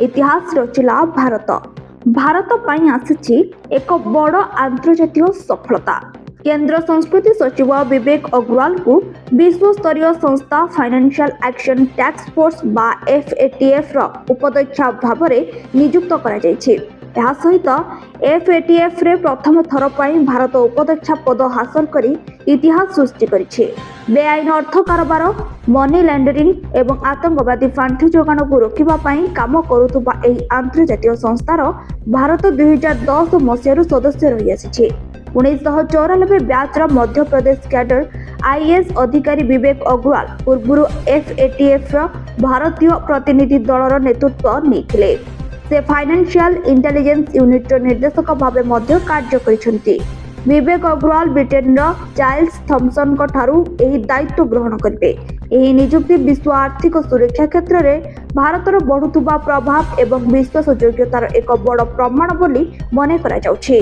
ଇତିହାସ ରଚିଲା ଭାରତ ପାଇଁ ଆସିଛି ଏକ ବଡ଼ ଆନ୍ତର୍ଜାତୀୟ ସଫଳତା। କେନ୍ଦ୍ର ସଂସ୍କୃତି ସଚିବ ବିବେକ ଅଗ୍ରୱାଲଙ୍କୁ ବିଶ୍ୱସ୍ତରୀୟ ସଂସ୍ଥା ଫାଇନାନ୍ସିଆଲ ଆକ୍ସନ ଟାସ୍କ ଫୋର୍ସ ବା FATF ର ଉପାଧ୍ୟକ୍ଷ ଭାବରେ ନିଯୁକ୍ତ କରାଯାଇଛି। ଏହା ସହିତ FATF ରେ ପ୍ରଥମ ଥର ପାଇଁ ଭାରତ ଉପାଧ୍ୟକ୍ଷ ପଦ ହାସଲ କରି ଇତିହାସ ସୃଷ୍ଟି କରିଛି। ବେଆଇନ ଅର୍ଥ କାରବାର, ମନି ଲଣ୍ଡରିଂ ଏବଂ ଆତଙ୍କବାଦୀ ପାଣ୍ଠି ଯୋଗାଣକୁ ରୋକିବା ପାଇଁ କାମ କରୁଥିବା ଏହି ଆନ୍ତର୍ଜାତୀୟ ସଂସ୍ଥାର ଭାରତ 2010 ମସିହାରୁ ସଦସ୍ୟ ରହିଆସିଛି। 1994 ବ୍ୟାଚ୍ର ମଧ୍ୟପ୍ରଦେଶ କ୍ୟାଡର IAS ଅଧିକାରୀ ବିବେକ ଅଗ୍ରୱାଲ ପୂର୍ବରୁ FATF ର ଭାରତୀୟ ପ୍ରତିନିଧି ଦଳର ନେତୃତ୍ୱ ନେଇଥିଲେ। ସେ ଫାଇନାନ୍ସିଆଲ ଇଣ୍ଟେଲିଜେନ୍ସ ୟୁନିଟ୍ର ନିର୍ଦ୍ଦେଶକ ଭାବେ ମଧ୍ୟ କାର୍ଯ୍ୟ କରିଛନ୍ତି। ବିବେକ ଅଗ୍ରୱାଲ ବ୍ରିଟେନର ଚାର୍ଲ୍ସ ଥମସନଙ୍କ ଠାରୁ ଏହି ଦାୟିତ୍ୱ ଗ୍ରହଣ କରିବେ। ଏହି ନିଯୁକ୍ତି ବିଶ୍ୱ ଆର୍ଥିକ ସୁରକ୍ଷା କ୍ଷେତ୍ରରେ ଭାରତର ବଢୁଥିବା ପ୍ରଭାବ ଏବଂ ବିଶ୍ୱାସଯୋଗ୍ୟତାର ଏକ ବଡ଼ ପ୍ରମାଣ ବୋଲି ମନେ କରାଯାଉଛି।